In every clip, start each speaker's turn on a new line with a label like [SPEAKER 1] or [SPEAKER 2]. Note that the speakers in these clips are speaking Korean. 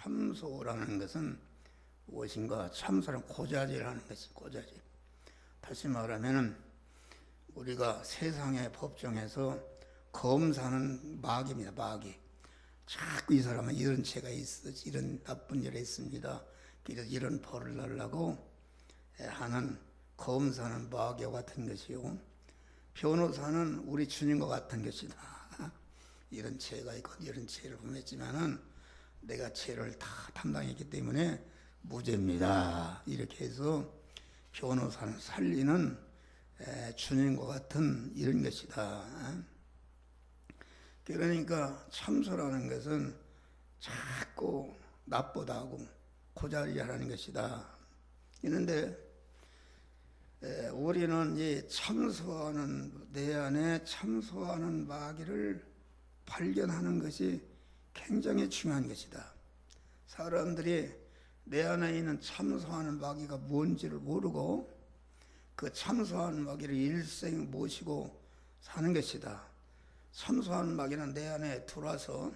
[SPEAKER 1] 참소라는 것은 무엇인가? 참소는 고자질하는 것이 고자질. 다시 말하면 우리가 세상의 법정에서 검사는 마귀입니다. 마귀. 자꾸 이 사람은 이런 죄가 있어, 이런 나쁜 일이 있습니다. 그래서 이런 벌을 달라고 하는 검사는 마귀와 같은 것이요. 변호사는 우리 주님과 같은 것이다. 이런 죄가 있고 이런 죄를 범했지만은 내가 죄를 다 담당했기 때문에 무죄입니다. 이렇게 해서 변호사는 살리는 주님과 같은 이런 것이다. 그러니까 참소라는 것은 자꾸 나쁘다고 고자질하는 것이다. 그런데 우리는 이 참소하는 내 안에 참소하는 마귀를 발견하는 것이 굉장히 중요한 것이다. 사람들이 내 안에 있는 참소하는 마귀가 뭔지를 모르고 그 참소하는 마귀를 일생 모시고 사는 것이다. 참소하는 마귀는 내 안에 들어와서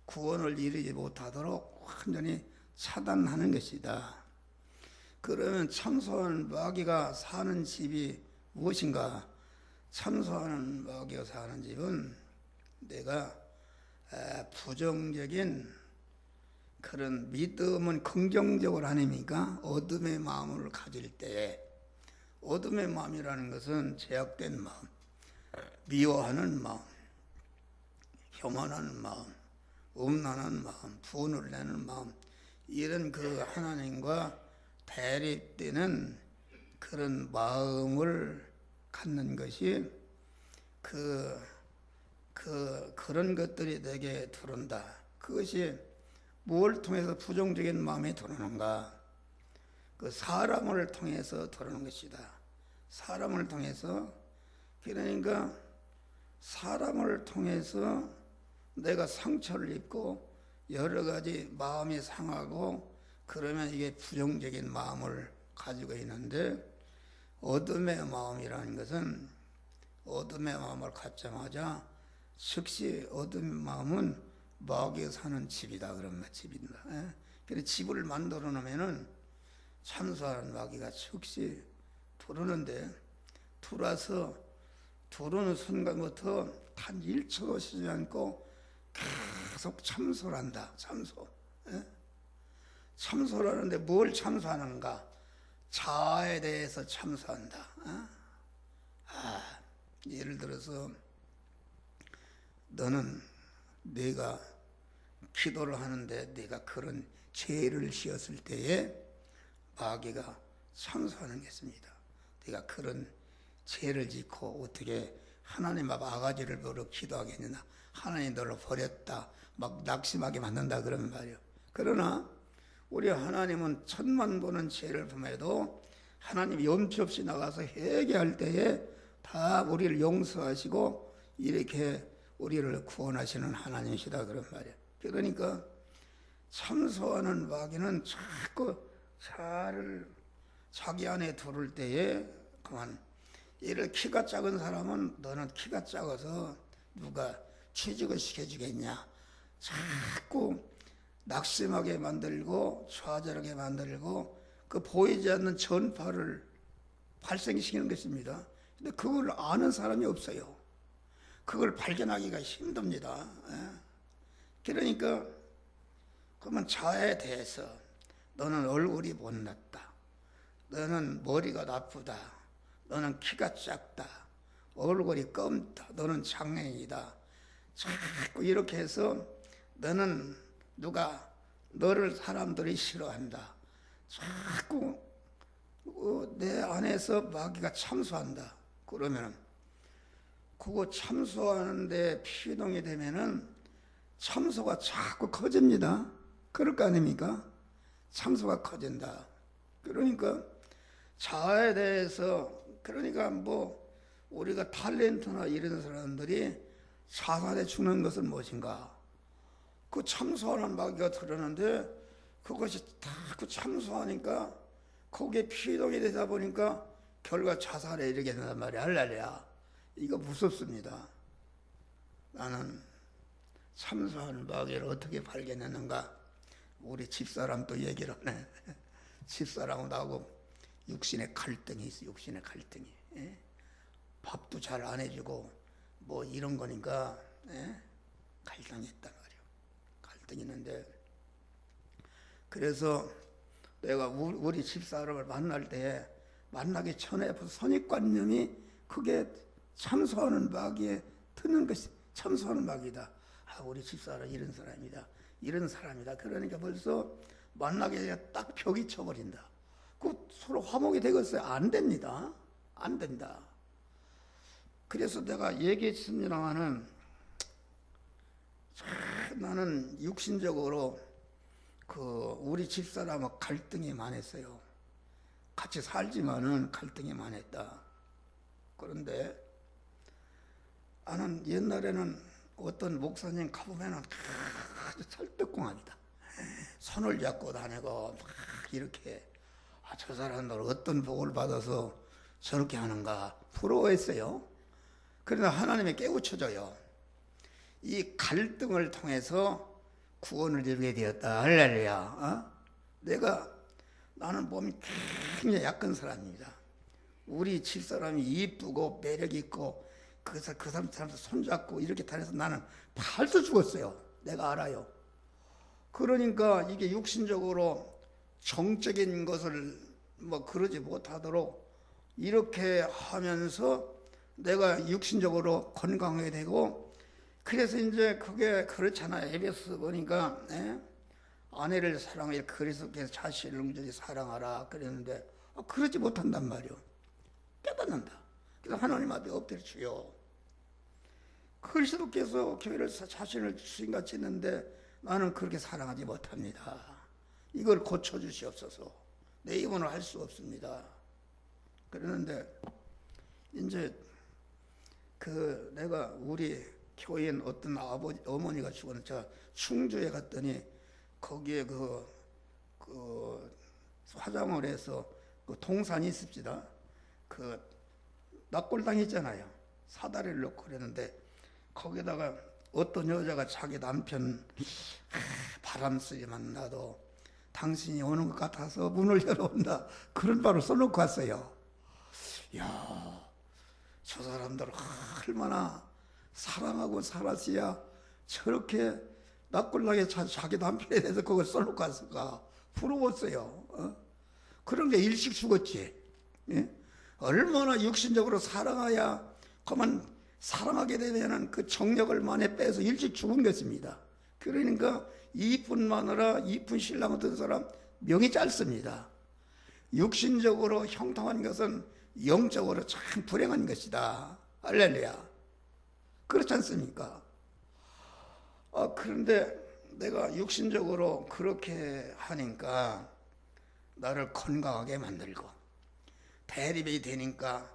[SPEAKER 1] 구원을 이루지 못하도록 완전히 차단하는 것이다. 그러면 참소하는 마귀가 사는 집이 무엇인가? 참소하는 마귀가 사는 집은 내가 부정적인 그런 믿음은 긍정적으로 아닙니까? 어둠의 마음을 가질 때, 어둠의 마음이라는 것은 제약된 마음, 미워하는 마음, 혐오하는 마음, 음란한 마음, 분을 내는 마음, 이런 그 하나님과 대립되는 그런 마음을 갖는 것이 그런 것들이 내게 들어온다. 그것이 무엇을 통해서 부정적인 마음이 들어오는가? 그 사람을 통해서 들어오는 것이다. 사람을 통해서, 그러니까 사람을 통해서 내가 상처를 입고 여러 가지 마음이 상하고 그러면 이게 부정적인 마음을 가지고 있는데, 어둠의 마음이라는 것은 어둠의 마음을 갖자마자 즉시 어둠의 마음은 마귀가 사는 집이다. 그런 집입니다. 그래서 집을 만들어 놓으면은 참소하는 마귀가 즉시 들어오는데, 들어와서 들어오는 순간부터 단 1초도 쉬지 않고 계속 참소를 한다. 참소. 참소라는데 뭘 참소하는가? 자아에 대해서 참소한다. 예를 들어서 너는 내가 기도를 하는데 내가 그런 죄를 지었을 때에 마귀가 참소하는 게 있습니다. 내가 그런 죄를 짓고 어떻게 하나님 앞 아가지를 보러 기도하겠느냐, 하나님 너를 버렸다, 막 낙심하게 만든다 그러면 말이에요. 그러나 우리 하나님은 천만 번은 죄를 범해도 하나님이 염치 없이 나가서 회개할 때에 다 우리를 용서하시고 이렇게 우리를 구원하시는 하나님이시다 그런 말이에요. 그러니까 참소하는 마귀는 자꾸 자기 안에 들을 때에 그만, 이를 키가 작은 사람은 너는 키가 작아서 누가 취직을 시켜주겠냐, 자꾸 낙심하게 만들고 좌절하게 만들고 그 보이지 않는 전파를 발생시키는 것입니다. 근데 그걸 아는 사람이 없어요. 그걸 발견하기가 힘듭니다. 그러니까 그러면 자아에 대해서 너는 얼굴이 못났다, 너는 머리가 나쁘다, 너는 키가 작다, 얼굴이 검다, 너는 장애인이다, 자꾸 이렇게 해서 너는 너를 사람들이 싫어한다, 자꾸 내 안에서 마귀가 참소한다. 그러면은 그거 참소하는데 피동이 되면은 참소가 자꾸 커집니다. 그럴 거 아닙니까? 참소가 커진다. 그러니까 자아에 대해서, 그러니까 뭐 우리가 탤런트나 이런 사람들이 자살해 죽는 것은 무엇인가? 그 참소하는 마귀가 들었는데 그것이 자꾸 참소하니까 거기에 피동이 되다 보니까 결과 자살에 이르게 된단 말이야. 할렐루야. 이거 무섭습니다. 나는 참소하는 마귀를 어떻게 발견했는가? 우리 집사람도 얘기를 하네. 집사람은 나하고 육신의 갈등이 있어. 육신의 갈등이. 예? 밥도 잘 안 해주고 뭐 이런 거니까 예? 갈등이 있단 말이에요. 갈등이 있는데, 그래서 내가 우리 집사람을 만날 때 만나기 전에 선입관념이 그게 참소하는 마귀에 드는 것이 참소하는 마귀다. 아, 우리 집사람 이런 사람이다. 이런 사람이다. 그러니까 벌써 만나기 전에 딱 벽이 쳐버린다. 그 서로 화목이 되겠어요? 안 됩니다. 안 된다. 그래서 내가 얘기했습니다마는 나는 육신적으로 우리 집사람하고 갈등이 많았어요. 같이 살지만은 갈등이 많았다. 그런데 나는 옛날에는 어떤 목사님 가보면은 아주 철떡궁합이다. 손을 잡고 다니고 막 이렇게 저 사람들 어떤 복을 받아서 저렇게 하는가 부러워했어요. 그러나 하나님이 깨우쳐줘요. 이 갈등을 통해서 구원을 이루게 되었다. 할렐루야. 나는 몸이 굉장히 약한 사람입니다. 우리 집사람이 이쁘고 매력있고 그 사람한테 손잡고 이렇게 다녀서 나는 팔도 죽었어요. 내가 알아요. 그러니까 이게 육신적으로 정적인 것을 뭐 그러지 못하도록 이렇게 하면서 내가 육신적으로 건강하게 되고, 그래서 이제 그게 그렇잖아요. 에베소 보니까 아내를 사랑해 그리스도께서 자신을 온전히 사랑하라 그랬는데 그러지 못한단 말이요. 깨닫는다. 그래서 하나님 앞에 엎드려 주여, 그리스도께서 교회를 자신을 주인같이 했는데 나는 그렇게 사랑하지 못합니다. 이걸 고쳐주시옵소서. 내 입으로 할 수 없습니다. 그러는데 이제 내가 우리 교인 어떤 어머니가 죽었는데 제가 충주에 갔더니 거기에 화장홀에서 동산이 있습니다. 납골당 있잖아요. 사다리를 놓고 그랬는데 거기다가 어떤 여자가 자기 남편 바람 소리만 나도 당신이 오는 것 같아서 문을 열어온다. 그런 말을 써놓고 왔어요. 이야, 저 사람들 얼마나 사랑하고 살았어야 저렇게 납골당에 자기 남편에 대해서 그걸 써놓고 왔을까. 부러웠어요. 그런 게 일찍 죽었지. 예? 얼마나 육신적으로 사랑해야 그만 사랑하게 되면 그 정력을 많이 빼서 일찍 죽은 것입니다. 그러니까 이쁜 마누라, 이쁜 신랑 얻은 사람 명이 짧습니다. 육신적으로 형통한 것은 영적으로 참 불행한 것이다. 할렐루야. 그렇지 않습니까? 그런데 내가 육신적으로 그렇게 하니까 나를 건강하게 만들고 대립이 되니까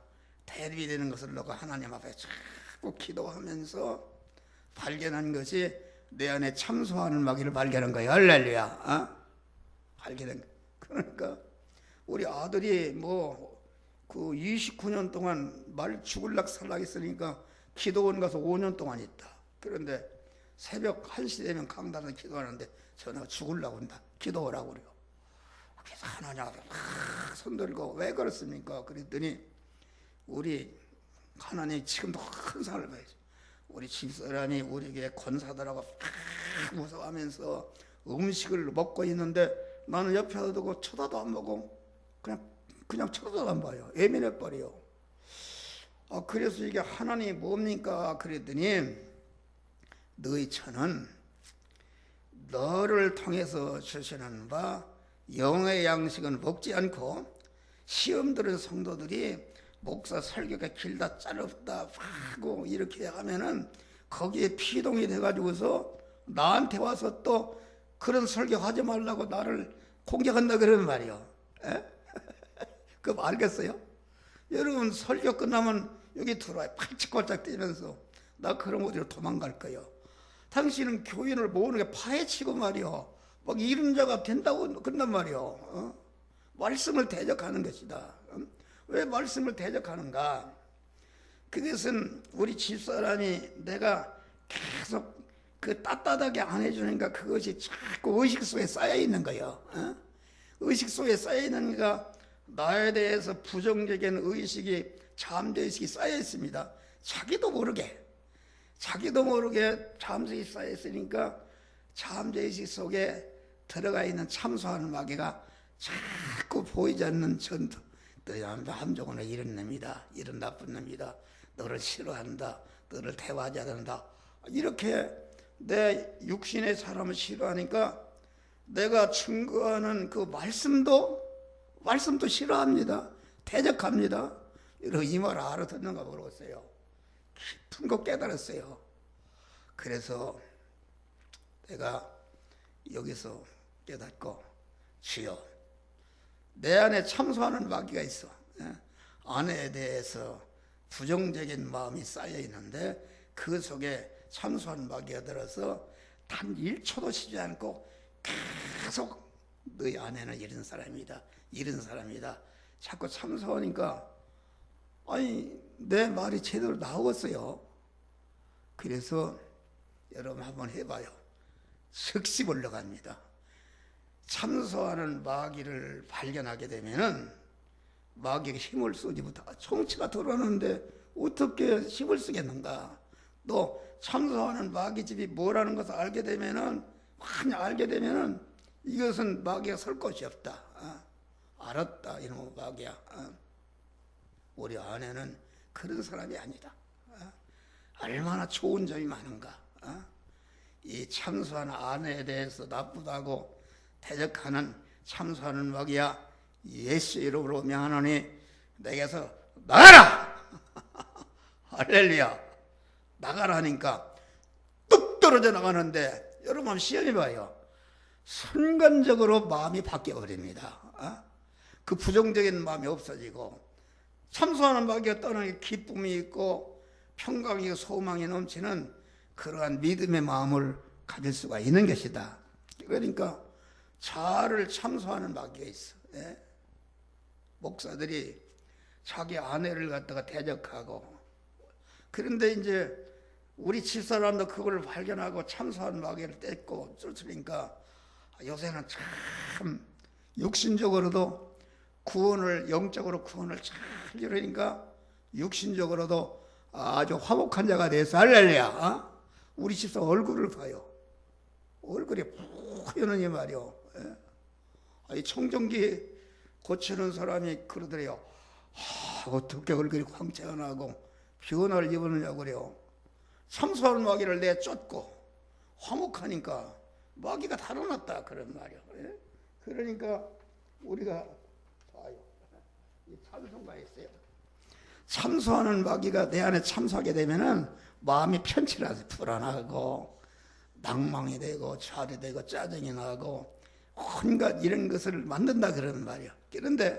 [SPEAKER 1] 대립이 되는 것을 너가 하나님 앞에 자꾸 기도하면서 발견한 것이 내 안에 참소하는 마귀를 발견한 거야. 할렐루야. 발견한 거야. 그러니까 우리 아들이 그 29년 동안 말 죽을락 살락 했으니까 기도원 가서 5년 동안 있다. 그런데 새벽 1시 되면 강단에서 기도하는데 전화가 죽으려고 한다. 기도하라고 그래요. 그래서 하나님 앞에 막 손들고 왜 그렇습니까? 그랬더니 우리 하나님 지금도 큰 상을 봐야지. 우리 집사람이 우리에게 권사들하고 무서워하면서 음식을 먹고 있는데 나는 옆에 두고 쳐다도 안 보고 그냥 쳐다도 안 봐요. 예민해 버려요. 그래서 이게 하나님이 뭡니까? 그랬더니 너희 처는 너를 통해서 주시는 바 영의 양식은 먹지 않고 시험 들은 성도들이 목사 설교가 길다 짧다 하고 이렇게 하면은 거기에 피동이 돼가지고서 나한테 와서 또 그런 설교하지 말라고 나를 공격한다 그러는 말이요. 그거 알겠어요? 여러분 설교 끝나면 여기 들어와요. 팔찌꼴짝 뛰면서 나 그럼 어디로 도망갈 거요. 당신은 교인을 모으는 게 파헤치고 말이요. 막 이런 자가 된다고 그런단 말이요. 말씀을 대적하는 것이다. 왜 말씀을 대적하는가? 그것은 우리 집사람이 내가 계속 그 따뜻하게 안 해주니까 그것이 자꾸 의식 속에 쌓여 있는 거예요. 의식 속에 쌓여 있는가 나에 대해서 부정적인 의식이 잠재의식이 쌓여 있습니다. 자기도 모르게 잠재의식이 쌓여 있으니까 잠재의식 속에 들어가 있는 참소하는 마귀가 자꾸 보이지 않는 전투. 너희 함정은 이런 놈이다, 이런 나쁜 놈이다, 너를 싫어한다, 너를 대화하지 않는다, 이렇게 내 육신의 사람을 싫어하니까 내가 증거하는 그 말씀도 싫어합니다. 대적합니다. 여러분 이 말 알아듣는가 모르겠어요. 깊은 거 깨달았어요. 그래서 내가 여기서 깨닫고, 주여, 내 안에 참소하는 마귀가 있어. 아내에 대해서 부정적인 마음이 쌓여 있는데 그 속에 참소하는 마귀가 들어서 단 1초도 쉬지 않고 계속 너희 아내는 이런 사람이다, 이런 사람이다 자꾸 참소하니까 아니 내 말이 제대로 나오겠어요. 그래서 여러분 한번 해봐요. 즉시 올라갑니다. 참소하는 마귀를 발견하게 되면은 마귀가 힘을 쓰지 못하고 총치가 들어오는데 어떻게 힘을 쓰겠는가. 또 참소하는 마귀 집이 뭐라는 것을 알게 되면은 이것은 마귀가 설 곳이 없다. 알았다 이놈의 마귀야. 우리 아내는 그런 사람이 아니다. 얼마나 좋은 점이 많은가. 이 참소하는 아내에 대해서 나쁘다고 대적하는 참소하는 마귀야, 예수 이름으로 명하노니 내게서 나가라. 할렐루야. 나가라니까 뚝 떨어져 나가는데 여러분 한번 시험해봐요. 순간적으로 마음이 바뀌어버립니다. 그 부정적인 마음이 없어지고 참소하는 마귀가 떠나게 기쁨이 있고 평강이고 소망이 넘치는 그러한 믿음의 마음을 가질 수가 있는 것이다. 그러니까 자아를 참소하는 마귀가 있어. 목사들이 자기 아내를 갖다가 대적하고, 그런데 이제 우리 집사람도 그걸 발견하고 참소하는 마귀를 떼고 쫓으니까 요새는 참 육신적으로도 영적으로 구원을 잘 이루니까 육신적으로도 아주 화목한 자가 돼서 할렐루야. 우리 집사 얼굴을 봐요. 얼굴이 뿌연하니 말이요. 이 청정기 고치는 사람이 그러더래요. 어떻게 얼굴이 광채나고 변화를 입었느냐고 그래요. 참소하는 마귀를 내쫓고 화목하니까 마귀가 달아났다 그런 말이요. 그러니까 우리가 봐요. 이 찬송가 있어요. 참소하는 마귀가 내 안에 참소하게 되면은 마음이 편치라서 불안하고 낭망이 되고 좌리 되고 짜증이 나고 온갖 이런 것을 만든다 그러는 말이야. 그런데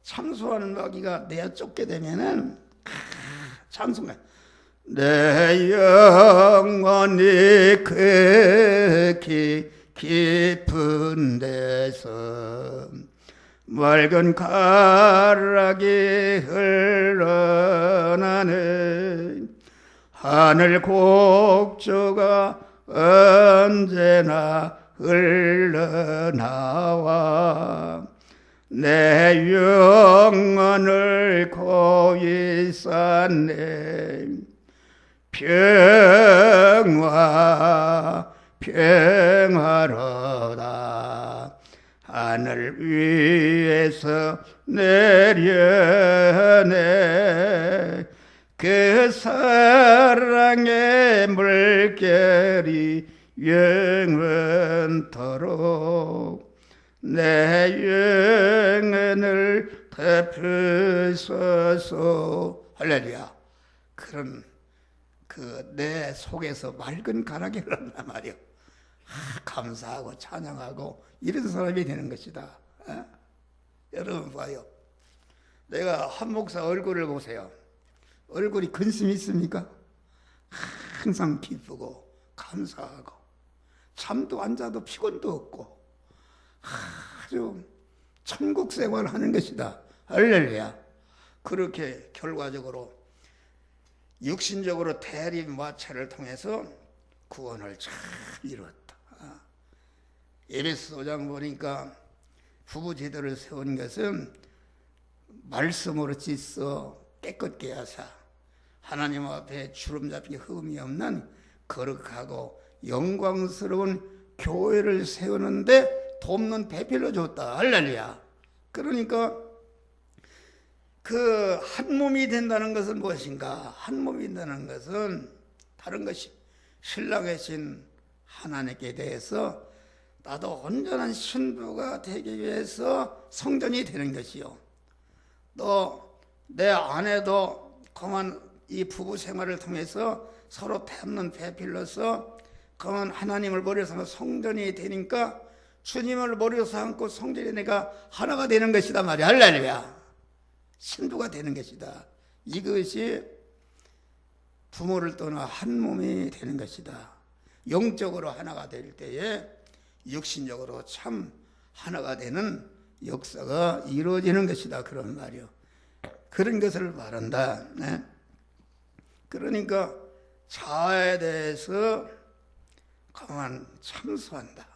[SPEAKER 1] 참소하는 마귀가 내 쫓게 되면은 찬송가 내 영혼이 그 깊은 데서 맑은 가락이 흘러나네 하늘 곡조가 언제나 흘러나와 내 영혼을 고이 쌓네 평화로다 하늘 위에서 내려내 그 사랑의 물결이 영원토록 내 영혼을 덮으소서 할렐루야. 그런 그 내 속에서 맑은 가락이 흐른단 말이요. 감사하고 찬양하고 이런 사람이 되는 것이다. 여러분 봐요. 내가 한 목사 얼굴을 보세요. 얼굴이 근심이 있습니까? 항상 기쁘고 감사하고 잠도 안 자도 피곤도 없고 아주 천국 생활하는 것이다. 할렐루야. 그렇게 결과적으로 육신적으로 대립 마찰을 통해서 구원을 잘 이루었다. 에베소 5장 보니까 부부 제도를 세운 것은 말씀으로 짓어 깨끗게 하사 하나님 앞에 주름 잡힌 흠이 없는 거룩하고 영광스러운 교회를 세우는데 돕는 배필로 줬다. 할렐루야. 그러니까 그 한 몸이 된다는 것은 무엇인가? 한 몸이 된다는 것은 다른 것이 신랑이신 하나님께 대해서 나도 온전한 신부가 되기 위해서 성전이 되는 것이요. 또 내 아내도 그만 이 부부 생활을 통해서 서로 닮는 배필로서 그만 하나님을 머리로 삼아 성전이 되니까 주님을 머리로 삼고 성전이 내가 하나가 되는 것이다 말이야. 할렐루야. 신부가 되는 것이다. 이것이 부모를 떠나 한 몸이 되는 것이다. 영적으로 하나가 될 때에 육신적으로 참 하나가 되는 역사가 이루어지는 것이다. 그런 말이요. 그런 것을 말한다. 네. 그러니까 자아에 대해서 가만 참소한다.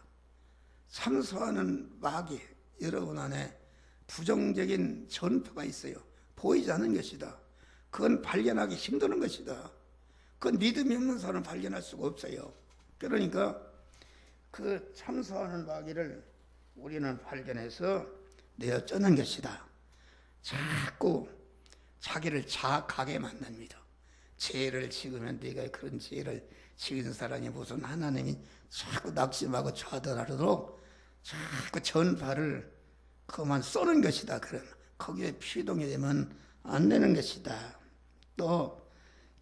[SPEAKER 1] 참소하는 마귀, 여러분 안에 부정적인 전파가 있어요. 보이지 않는 것이다. 그건 발견하기 힘드는 것이다. 그건 믿음이 없는 사람은 발견할 수가 없어요. 그러니까 그 참소하는 마귀를 우리는 발견해서 내어 쩌는 것이다. 자꾸 자기를 자학하게 만듭니다. 죄를 지으면 네가 그런 죄를 지은 사람이 무슨 하나님이 자꾸 낙심하고 좌절하도록 자꾸 전파를 그만 쏘는 것이다. 그런 거기에 피동이 되면 안 되는 것이다. 또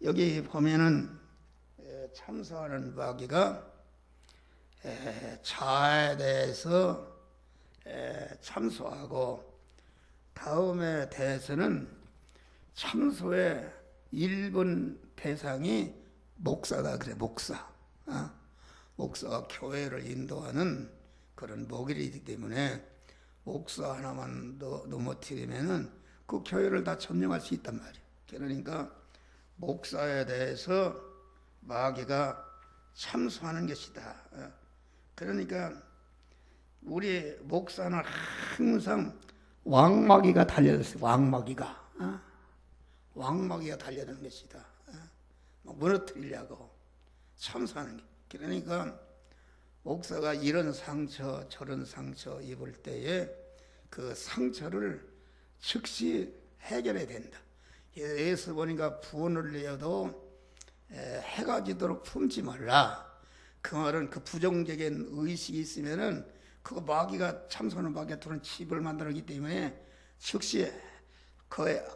[SPEAKER 1] 여기 보면은 참소하는 마귀가 자아에 대해서 참소하고 다음에 대해서는 참소의 1번 대상이 목사다. 그래, 목사. 목사가 교회를 인도하는 그런 목일이기 때문에 목사 하나만 넘어뜨리면은 그 교회를 다 점령할 수 있단 말이에요. 그러니까 목사에 대해서 마귀가 참소하는 것이다. 그러니까 우리 목사는 항상 왕마귀가 달려있어요. 왕마귀가. 왕마귀가 달려드는 것이다. 무너뜨리려고 참소하는 게. 그러니까 목사가 이런 상처 저런 상처 입을 때에 그 상처를 즉시 해결해야 된다. 예수 보니까 부원을 내어도 해가 지도록 품지 말라. 그 말은 그 부정적인 의식이 있으면은 그거 마귀가 참소하는 마귀가 들어온 칩을 만들었기 때문에 즉시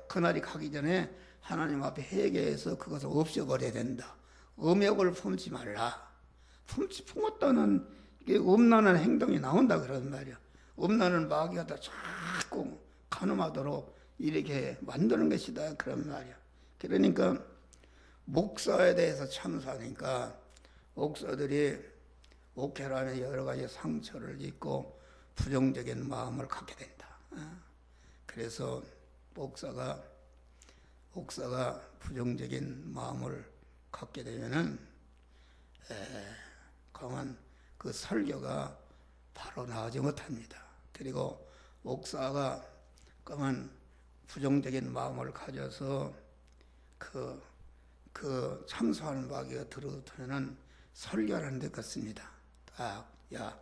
[SPEAKER 1] 그날이 가기 전에 하나님 앞에 회개해서 그것을 없애버려야 된다. 음욕을 품지 말라. 품었다는 이게 음란한 행동이 나온다 그런 말이야. 음란한 마귀가 다 자꾸 가늠하도록 이렇게 만드는 것이다 그런 말이야. 그러니까 목사에 대해서 참소하니까 목사들이 목회를 하면 여러 가지 상처를 입고 부정적인 마음을 갖게 된다. 그래서 목사가 부정적인 마음을 갖게 되면은 강한 그 설교가 바로 나오지 못합니다. 그리고 목사가 강한 부정적인 마음을 가져서 그 참소하는 마귀가 들어오면은 설교하는 데 같습니다. 야,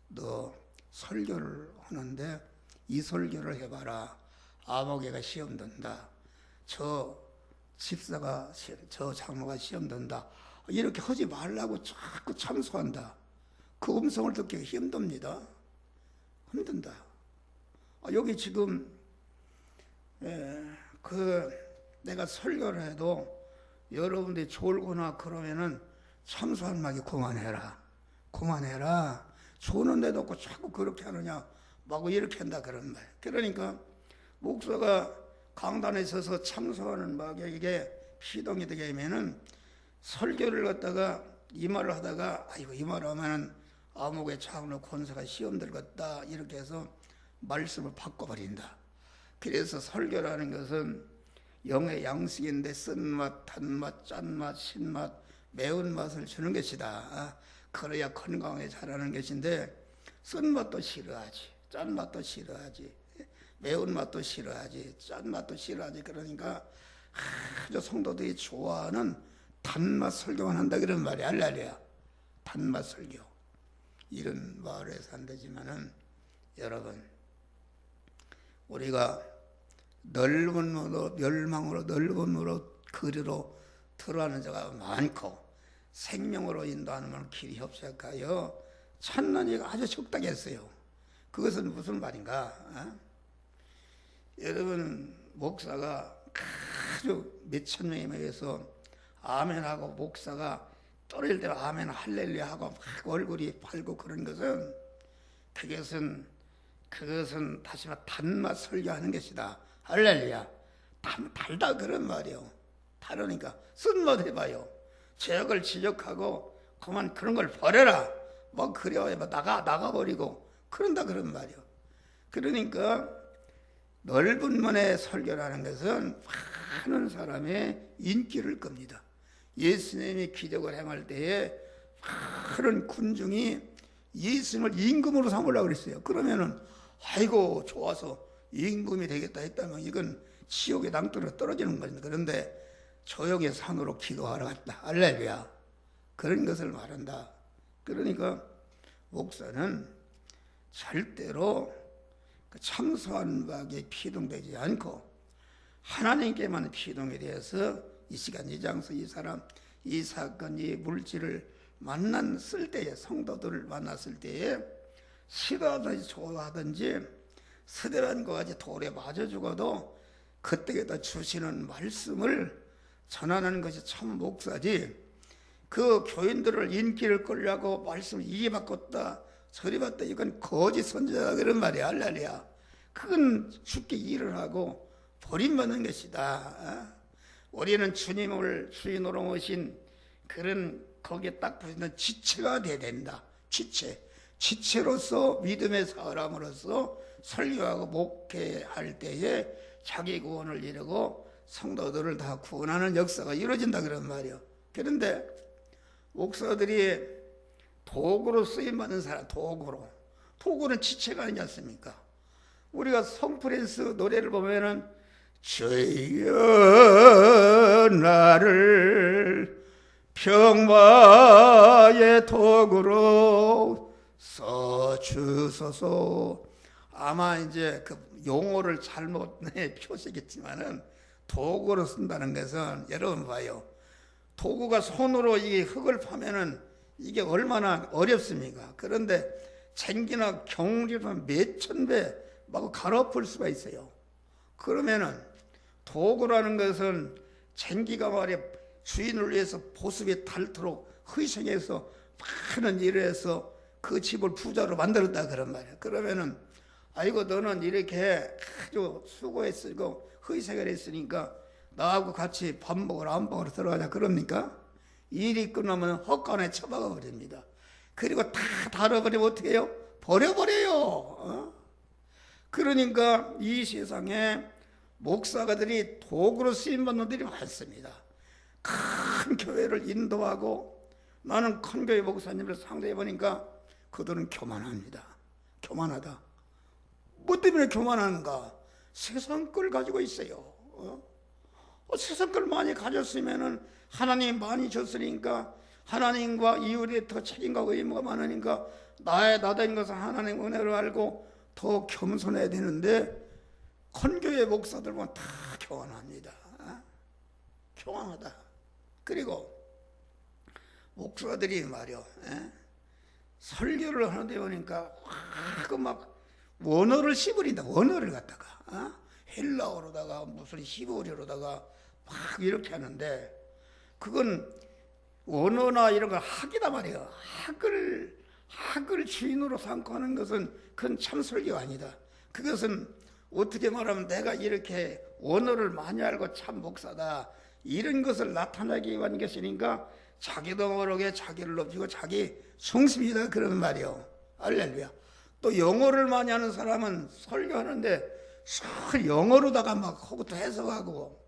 [SPEAKER 1] 너 설교를 하는데 이 설교를 해봐라. 아무개가 시험 든다. 저 집사가, 저 장로가 시험 든다. 이렇게 하지 말라고 자꾸 참소한다. 그 음성을 듣기 힘듭니다. 힘든다. 여기 지금 내가 설교를 해도 여러분들이 졸거나 그러면은 참소한 마귀 그만해라. 조는데도 없고 자꾸 그렇게 하느냐. 막 이렇게 한다 그런 말. 그러니까 목사가 강단에 서서 참소하는 마귀에게 피동이 되게 하면은 설교를 갖다가 이 말을 하다가 아이고 이 말 하면은 아무개 장로 권사가 시험 들겠다 이렇게 해서 말씀을 바꿔버린다. 그래서 설교라는 것은 영의 양식인데 쓴맛, 단맛, 짠맛, 신맛, 매운맛을 주는 것이다. 그래야 건강에 잘하는 것인데 쓴맛도 싫어하지, 짠맛도 싫어하지, 매운맛도 싫어하지, 짠맛도 싫어하지. 그러니까 아주 성도들이 좋아하는 단맛 설교만 한다 그런 말이야. 알랄리야. 단맛 설교. 이런 마을에서 한다지만은 여러분, 우리가 넓은 문으로, 멸망으로 넓은 문으로 거리로 들어가는 자가 많고 생명으로 인도하는 길이 협착하여 찾는 이가 아주 적당했어요. 그것은 무슨 말인가? 여러분, 목사가 아주 몇천 명에 모여서 아멘하고 목사가 또릴 대로 아멘 할렐루야 하고 막 얼굴이 밝고 그런 것은 그것은 다시 말해 단맛 설교하는 것이다. 할렐루야. 달다 그런 말이요. 다르니까 쓴맛 해봐요. 죄악을 지적하고 그만 그런 걸 버려라. 뭐 그래야 나가버리고 그런다 그런 말이요. 그러니까 넓은 문의 설교라는 것은 많은 사람의 인기를 끕니다. 예수님이 기적을 행할 때에 많은 군중이 예수님을 임금으로 삼으려고 그랬어요. 그러면은 아이고 좋아서 임금이 되겠다 했다면 이건 지옥의 낭떠러지로 떨어지는 겁니다. 그런데 조용히 산으로 기도하러 갔다. 할렐루야. 그런 것을 말한다. 그러니까 목사는 절대로 참소한 바에 피동되지 않고 하나님께만 피동이 되어서 이 시간, 이 장소, 이 사람, 이 사건, 이 물질을 만났을 때에, 성도들을 만났을 때에 싫어하든지 좋아하든지 스데란 것까지 돌에 맞아 죽어도 그때에다 주시는 말씀을 전하는 것이 참 목사지. 그 교인들을 인기를 끌려고 말씀을 이리 바꿨다 저리 바꿨다 이건 거짓 선지자다 그런 말이야. 할렐루야. 그건 죽게 일을 하고 버림받는 것이다. 우리는 주님을 주인으로 모신 그런 거기에 딱 붙는 지체가 돼야 된다. 지체로서 믿음의 사람으로서 설교하고 목회할 때에 자기 구원을 이루고 성도들을 다 구원하는 역사가 이루어진다 그런 말이요. 그런데 목사들이 도구로 쓰임받는 사람, 도구는 지체가 아니지 않습니까? 우리가 성프랜스 노래를 보면은 주여 나를 평화의 도구로 써주소서. 아마 이제 그 용어를 잘못 표시했지만은 도구로 쓴다는 것은 여러분 봐요. 도구가 손으로 이 흙을 파면은 이게 얼마나 어렵습니까? 그런데 쟁기나 경리로 몇천 배 막 갈아엎을 수가 있어요. 그러면은 도구라는 것은 쟁기가 말이야 주인을 위해서 보습에 닳도록 희생해서 많은 일을 해서 그 집을 부자로 만들었다 그런 말이야. 그러면은 아이고 너는 이렇게 아주 수고했고 희생을 했으니까 나하고 같이 밥 먹으러 안 먹으러 들어가자 그럽니까? 일이 끝나면 헛간에 처박아 버립니다. 그리고 다 달아버리면 어떻게 해요? 버려버려요. 그러니까 이 세상에 목사가들이 도구로 쓰임받는 들이 많습니다. 큰 교회를 인도하고 나는 큰 교회 목사님을 상대해 보니까 그들은 교만합니다. 교만하다. 뭐 때문에 교만한가? 세상 걸 가지고 있어요. 세상 걸 많이 가졌으면은 하나님이 많이 줬으니까 하나님과 이웃에 더 책임과 의무가 많으니까 나된 것은 하나님 은혜를 알고 더 겸손해야 되는데 큰교회 목사들 보면 다 교만합니다. 교만하다. 그리고 목사들이 말이요 설교를 하는데 보니까 막 원어를 씹으린다. 원어를 갖다가 헬라어로다가 무슨 히브리어로다가 막 이렇게 하는데 그건 원어나 이런 거 학이다 말이에요. 학을 주인으로 삼고 하는 것은 그건 참 설교 아니다. 그것은 어떻게 말하면 내가 이렇게 원어를 많이 알고 참 목사다 이런 것을 나타나기 위한 것이니까 자기도 모르게 자기를 높이고 자기 중심이다 그런 말이요. 할렐루야. 또 영어를 많이 하는 사람은 설교하는데 영어로다가 막 그것도 해석하고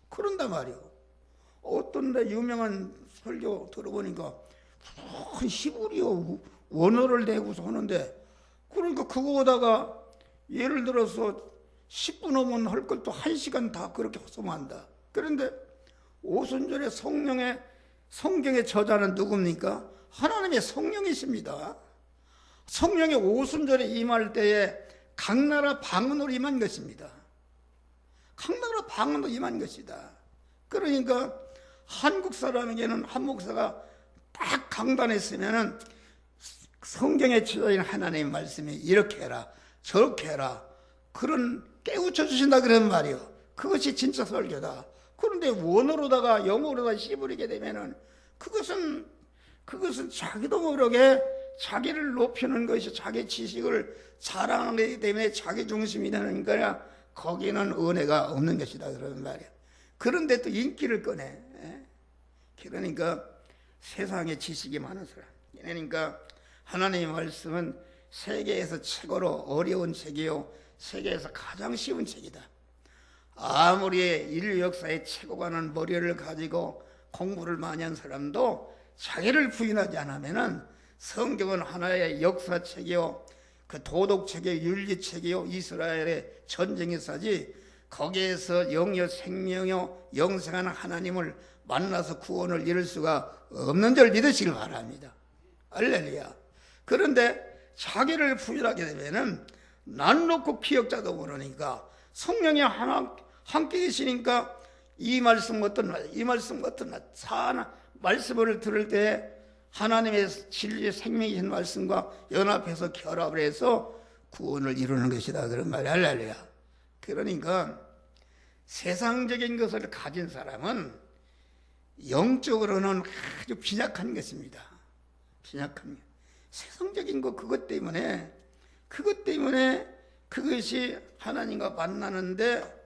[SPEAKER 1] 그런단 말이요. 어떤 데 유명한 설교 들어보니까 큰 히브리어 원어를 대고서 하는데, 그러니까 그거다가 예를 들어서 10분 오면 할 걸 또 1시간 다 그렇게 허송한다. 그런데 오순절에 성경의 저자는 누굽니까? 하나님의 성령이십니다. 성령의 오순절에 임할 때에 각 나라 방언으로 임한 것입니다. 각 나라 방언으로 임한 것이다. 그러니까 한국 사람에게는 한 목사가 딱 강단했으면은 성경에 주어진 하나님의 말씀이 이렇게 해라 저렇게 해라 그런 깨우쳐 주신다 그런 말이요. 그것이 진짜 설교다. 그런데 원어로다가 영어로다가 씹으리게 되면은 그것은 자기도 모르게 자기를 높이는 것이 자기 지식을 자랑하기 때문에 자기 중심이 되는 거야. 거기는 은혜가 없는 것이다 그런 말이야. 그런데 또 인기를 꺼내. 그러니까 세상에 지식이 많은 사람. 그러니까 하나님의 말씀은 세계에서 최고로 어려운 책이요 세계에서 가장 쉬운 책이다. 아무리 인류 역사의 최고가는 머리를 가지고 공부를 많이 한 사람도 자기를 부인하지 않으면은 성경은 하나의 역사책이요 그 도덕책이요 윤리책이요 이스라엘의 전쟁의사지 거기에서 영여 생명여 영생하는 하나님을 만나서 구원을 이룰 수가 없는 줄 믿으시길 바랍니다. 할렐루야. 그런데 자기를 부인하게 되면은 난 놓고 기억자도 모르니까 성령이 함께 계시니까 이 말씀 어떤 말, 이 말씀 어떤 말, 말씀을 들을 때 하나님의 진리 생명이신 말씀과 연합해서 결합을 해서 구원을 이루는 것이다 그런 말이 할렐루야. 그러니까 세상적인 것을 가진 사람은 영적으로는 아주 빈약한 것입니다. 빈약한 것. 세상적인 것 그것 때문에 그것이 하나님과 만나는데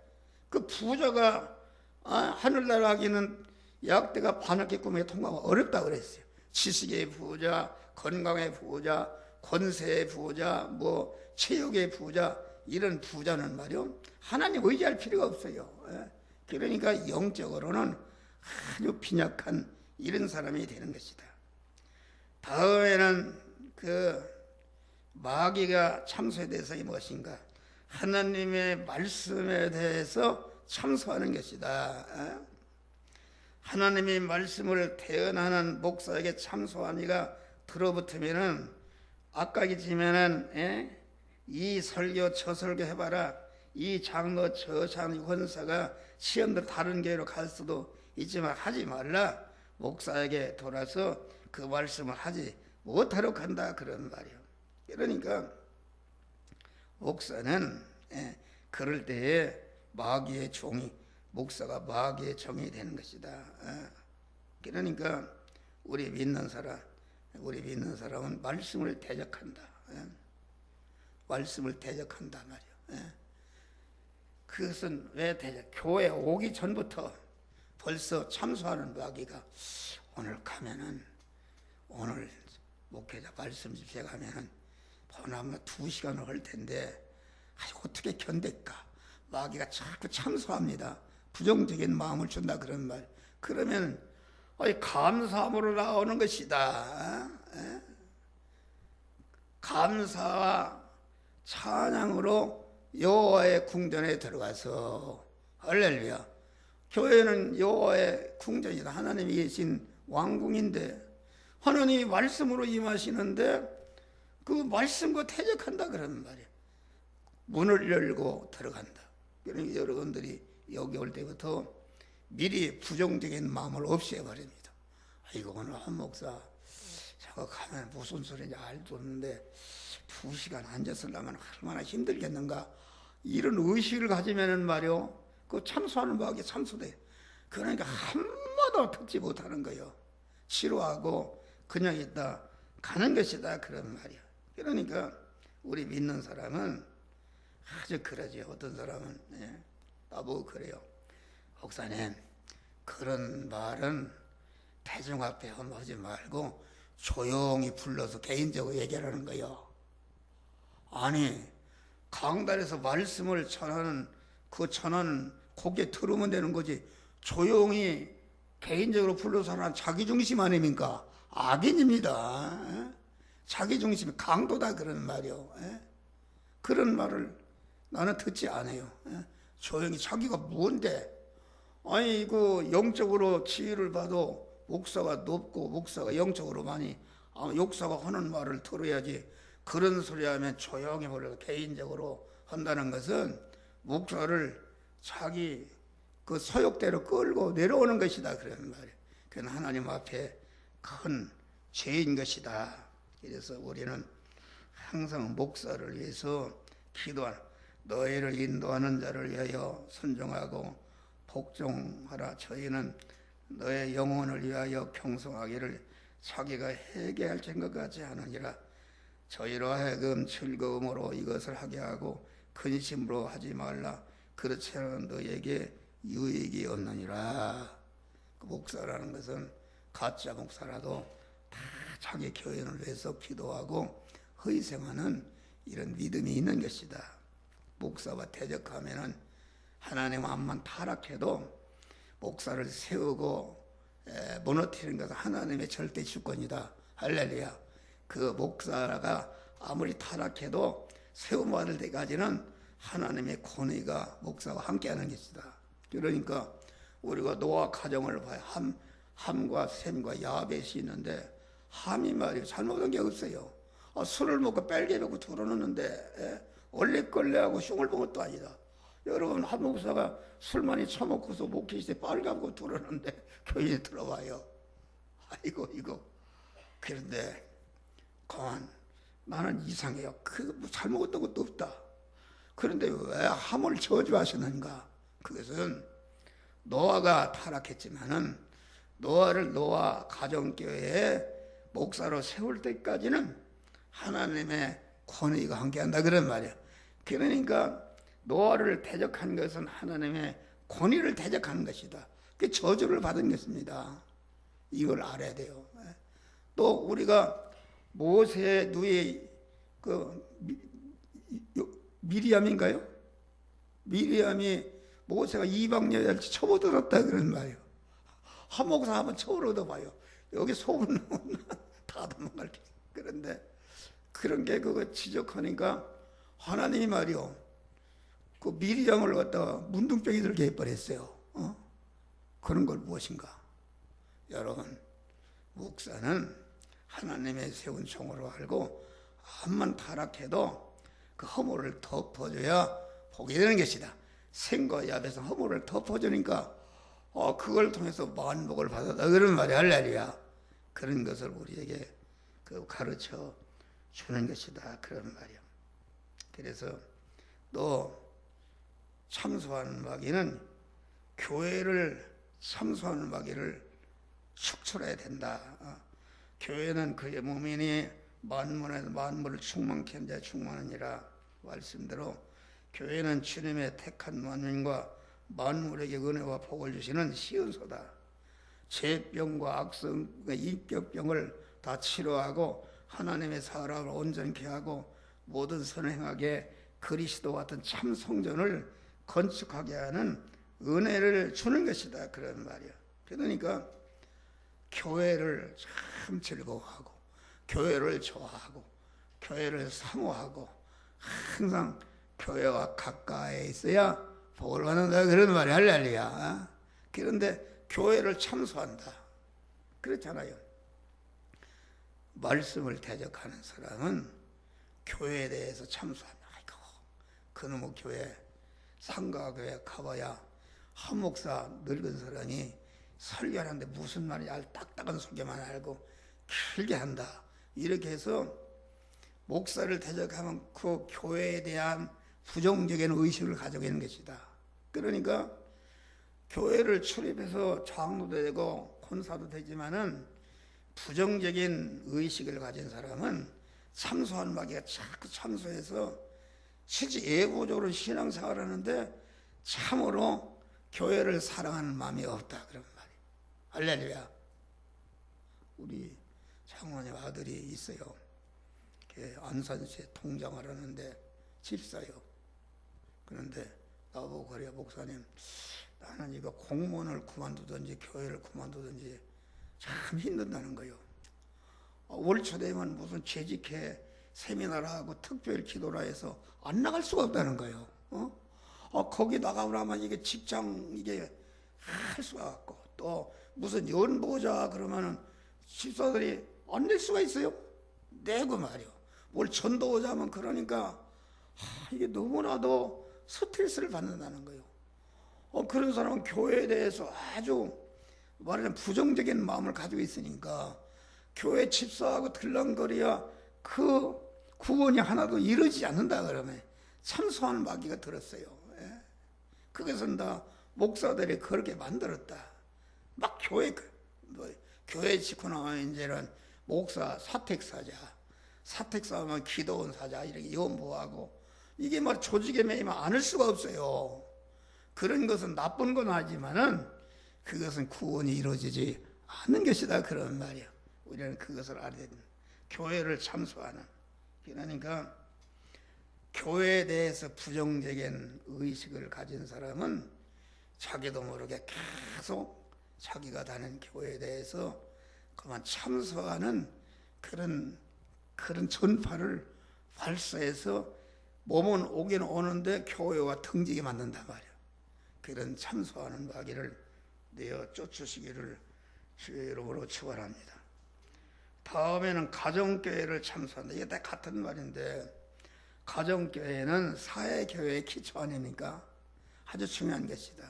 [SPEAKER 1] 그 부자가 하늘나라 하기는 약대가 바늘게 꿈에 통과하면 어렵다 그랬어요. 지식의 부자, 건강의 부자, 권세의 부자, 뭐 체육의 부자 이런 부자는 말이요 하나님 의지할 필요가 없어요. 그러니까 영적으로는 아주 빈약한 이런 사람이 되는 것이다. 다음에는 그 마귀가 참소의 대상이 무엇인가? 하나님의 말씀에 대해서 참소하는 것이다. 하나님의 말씀을 대언하는 목사에게 참소하니가 들어붙으면은 아까 있지만은 이 설교 저 설교 해봐라 이 장로 저 장로 권사가 시험도 다른 교회로 갈 수도 있지만 하지 말라. 목사에게 돌아서 그 말씀을 하지 못하도록 한다 그런 말이요. 그러니까 목사는 그럴 때에 마귀의 종이 목사가 마귀의 종이 되는 것이다. 그러니까 우리 믿는 사람은 말씀을 대적한다. 말씀을 대적한다 말이요. 그것은 왜 대적? 교회 오기 전부터 벌써 참소하는 마귀가 오늘 가면은 오늘 목회자 말씀 집회 가면은 보나마 2시간을 할 텐데 어떻게 견딜까? 마귀가 자꾸 참소합니다. 부정적인 마음을 준다 그런 말. 그러면 감사함으로 나오는 것이다. 감사와 찬양으로 여호와의 궁전에 들어가서 할렐루야. 교회는 여호와의 궁전이다. 하나님이 계신 왕궁인데 하나님이 말씀으로 임하시는데 그 말씀과 대적한다 그러는 말이에요. 문을 열고 들어간다. 그러니까 여러분들이 여기 올 때부터 미리 부정적인 마음을 없애버립니다. 이거 오늘 한 목사 저거 가면 무슨 소리인지 알도 없는데 2시간 앉았으려면 얼마나 힘들겠는가 이런 의식을 가지면은 말이요 그 참소하는 마귀 참소돼. 그러니까 한마디도 듣지 못하는 거예요. 싫어하고 그냥 있다 가는 것이다 그런 말이야. 그러니까 우리 믿는 사람은 아주 그러지. 어떤 사람은 나보고 그래요. 목사님 그런 말은 대중 앞에 하지 말고 조용히 불러서 개인적으로 얘기하라는 거예요. 아니 강단에서 말씀을 전하는 그 전하는 고개 들으면 되는 거지 조용히 개인적으로 불러서는 자기중심 아닙니까? 악인입니다. 자기중심이 강도다 그런 말이요. 그런 말을 나는 듣지 않아요. 조용히 자기가 뭔데? 아니 그 영적으로 지위를 봐도 목사가 높고 목사가 영적으로 많이 역사가 하는 말을 들어야지. 그런 소리 하면 조용히 버려 개인적으로 한다는 것은 목사를 자기 그 소욕대로 끌고 내려오는 것이다 그런 말이에요. 그건 하나님 앞에 큰 죄인 것이다. 그래서 우리는 항상 목사를 위해서 기도하라. 너희를 인도하는 자를 위하여 순종하고 복종하라. 저희는 너의 영혼을 위하여 경성하기를 자기가 회개할 생각하지 않으니라. 저희로 하여금 즐거움으로 이것을 하게 하고 근심으로 하지 말라. 그렇지 않으면 너에게 유익이 없느니라. 그 목사라는 것은 가짜 목사라도 다 자기 교인을 위해서 기도하고 희생하는 이런 믿음이 있는 것이다. 목사와 대적하면은 하나님 앞만 타락해도 목사를 세우고 무너뜨리는 것은 하나님의 절대 주권이다. 할렐루야. 그 목사가 아무리 타락해도 세움받을 때까지는 하나님의 권위가 목사와 함께하는 것이다. 그러니까 우리가 노아 가정을 봐야 함과 셈과 야벳이 있는데 함이 말이에요. 잘못한 게 없어요. 술을 먹고 빨개 먹고 들어놓는데 얼레걸레하고 흉을 본 것도 아니다. 여러분 한 목사가 술 많이 처먹고서 목회시 때 빨가고 들어놓는데 교인이 들어와요. 아이고 이거. 그런데 가만 나는 이상해요. 그 잘 먹었던 것도 없다. 그런데 왜 함을 저주하셨는가? 그것은 노아가 타락했지만은 노아를 노아 가정교회에 목사로 세울 때까지는 하나님의 권위가 함께한다 그런 말이야. 그러니까 노아를 대적한 것은 하나님의 권위를 대적하는 것이다. 그 저주를 받은 것입니다. 이걸 알아야 돼요. 또 우리가 모세의 누이 그 미리암인가요? 미리암이 모세가 이방 여자를 쳐보들었다 그런 말이에요. 한 목사 한번 처음 얻어봐요. 여기 소문 나면 다 도망갈 게. 그런데 그런 게 그거 지적하니까 하나님이 말이요. 그 미리암을 갖다가 문둥병이 들게 해버렸어요. 그런 걸 무엇인가? 여러분, 목사는 하나님의 세운 종으로 알고 암만 타락해도 그 허물을 덮어줘야 복이 되는 것이다. 생과 야벳은 허물을 덮어주니까 그걸 통해서 만복을 받았다 그런 말이 할렐루야. 그런 것을 우리에게 그 가르쳐 주는 것이다 그런 말이야. 그래서 또 참소하는 마귀는 교회를 참소하는 마귀를 축출해야 된다. 교회는 그의 몸이니 만물을 충만케 하는 자 충만하니라. 말씀대로 교회는 주님의 택한 만민과 만물에게 은혜와 복을 주시는 시은소다. 죄병과 악성과 인격병을 다 치료하고 하나님의 사람을 온전케 하고 모든 선행하게 그리스도 같은 참 성전을 건축하게 하는 은혜를 주는 것이다 그런 말이야. 그러니까 교회를 참 즐거워하고 교회를 좋아하고 교회를 사모하고 항상 교회와 가까이 있어야 복을 받는다 그런 말이 할렐루야. 그런데 교회를 참소한다 그렇잖아요. 말씀을 대적하는 사람은 교회에 대해서 참소하면 아이고 그놈의 교회 상가교회 가봐야 한 목사 늙은 사람이 설교하는데 무슨 말인지 딱딱한 소개만 알고 길게 한다. 이렇게 해서 목사를 대적하면 그 교회에 대한 부정적인 의식을 가지고 있는 것이다. 그러니까 교회를 출입해서 장로도 되고 권사도 되지만은 부정적인 의식을 가진 사람은 참소하는 마귀가 자꾸 참소해서 실제 예고적으로 신앙생활을 하는데 참으로 교회를 사랑하는 마음이 없다 그런 말이에요. 할렐루야. 우리 장모님 아들이 있어요. 안산시에 통장을 하는데 집사요. 그런데 나보고 그래요. 목사님 나는 이거 공무원을 그만두든지 교회를 그만두든지 참 힘든다는 거요. 월 초 되면 무슨 재직회 세미나를 하고 특별 기도라 해서 안 나갈 수가 없다는 거예요. 거기 나가고 나면 이게 직장 이게 할 수가 없고, 또 무슨 연보자 그러면은 집사들이 안 낼 수가 있어요? 내고 말이요. 뭘 전도자면 그러니까 이게 너무나도 스트레스를 받는다는 거예요. 그런 사람은 교회에 대해서 아주 말하자면 부정적인 마음을 가지고 있으니까 교회 집사하고 들렁거려야 그 구원이 하나도 이루어지지 않는다 그러면 참소하는 마귀가 들었어요. 예. 그것은 다 목사들이 그렇게 만들었다. 막 교회 짓고 나면 이제는 목사 사택사자, 사택사하면 기도원 사자 이렇게 연보하고 이게 막 조직에 매이면 않을 수가 없어요. 그런 것은 나쁜 건 아니지만은 그것은 구원이 이루어지지 않는 것이다 그런 말이야. 우리는 그것을 알아야 된다. 교회를 참소하는. 그러니까 교회에 대해서 부정적인 의식을 가진 사람은 자기도 모르게 계속 자기가 다니는 교회에 대해서 그만 참소하는 그런 전파를 발사해서 몸은 오긴 오는데 교회와 등지게 만든단 말이야. 그런 참소하는 마귀를 내어 쫓으시기를 주의 이름으로 축원합니다. 다음에는 가정교회를 참소한다. 이게 다 같은 말인데 가정교회는 사회교회의 기초 아닙니까? 아주 중요한 것이다.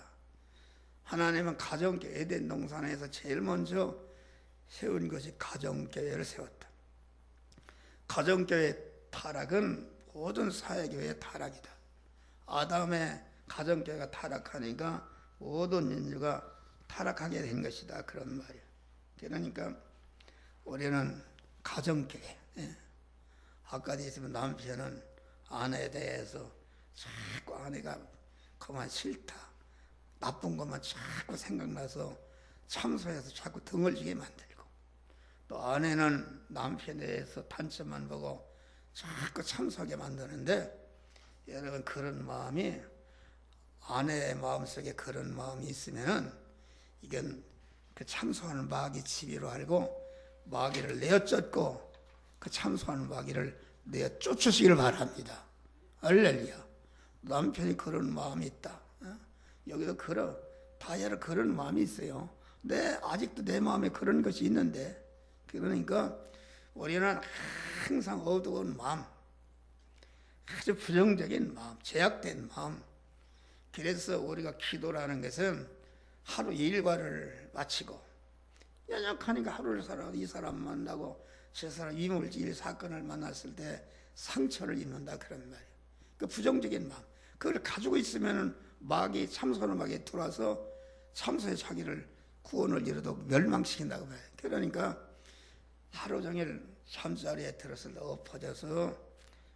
[SPEAKER 1] 하나님은 가정교회 에덴 동산에서 제일 먼저 세운 것이 가정교회를 세웠다. 가정교회 타락은 모든 사회교회의 타락이다. 아담의 가정교회가 타락하니까 모든 인류가 타락하게 된 것이다. 그런 말이야. 그러니까 우리는 가정교회. 아까도 있으면 남편은 아내에 대해서 자꾸 아내가 그만 싫다. 나쁜 것만 자꾸 생각나서 참소해서 자꾸 등을 지게 만들고, 또 아내는 남편에 대해서 단점만 보고 자꾸 참소하게 만드는데, 여러분 그런 마음이 아내의 마음속에 그런 마음이 있으면은 이건 그 참소하는 마귀 지비로 알고 마귀를 내어 쫓고 그 참소하는 마귀를 내어 쫓으시길 바랍니다. 할렐루야. 남편이 그런 마음이 있다. 여기도 다이아로 그런 마음이 있어요. 아직도 내 마음에 그런 것이 있는데, 그러니까 우리는 항상 어두운 마음, 아주 부정적인 마음, 제약된 마음. 그래서 우리가 기도라는 것은 하루 일과를 마치고 연약하니까 하루를 살아도 이 사람 만나고 저 사람 이물질 사건을 만났을 때 상처를 입는다 그런 말이에요. 그 부정적인 마음, 그걸 가지고 있으면 마귀, 참소하는 마귀에 들어와서 참소의 자기를 구원을 이루도 멸망시킨다고 봐요. 그러니까 하루 종일 잠자리에 들었을 때 엎어져서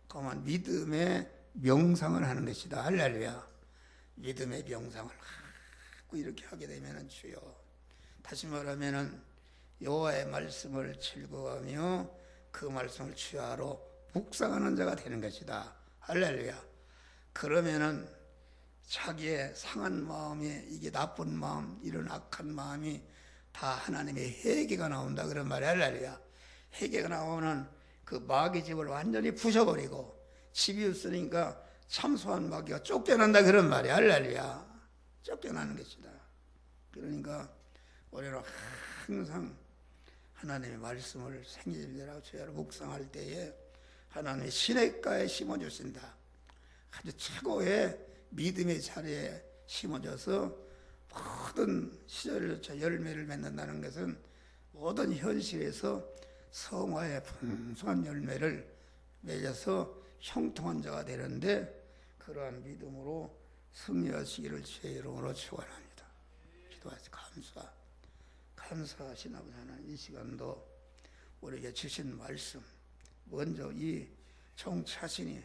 [SPEAKER 1] 그만 믿음의 명상을 하는 것이다. 할렐루야. 믿음의 명상을 자꾸 이렇게 하게 되면 주여, 다시 말하면 여호와의 말씀을 즐거워하며 그 말씀을 주야로 묵상하는 자가 되는 것이다. 할렐루야. 그러면은 자기의 상한 마음이, 이게 나쁜 마음, 이런 악한 마음이 다 하나님의 회개가 나온다 그런 말이야. 할렐루야. 회개가 나오는 그 마귀 집을 완전히 부셔버리고, 집이 없으니까 참소한 마귀가 쫓겨난다 그런 말이야. 할렐루야. 쫓겨나는 것이다. 그러니까 우리는 항상 하나님의 말씀을 생일대로 주야로 묵상할 때에 하나님의 시냇가에 심어주신다. 아주 최고의 믿음의 자리에 심어져서 모든 시절을 열매를 맺는다는 것은 모든 현실에서 성화의 풍성한 열매를 맺어서 형통한 자가 되는데, 그러한 믿음으로 승리하시기를 주의 이름으로 축원합니다. 기도하시 감사하신 아버지 하나님, 이 시간도 우리에게 주신 말씀, 먼저 이 종 자신이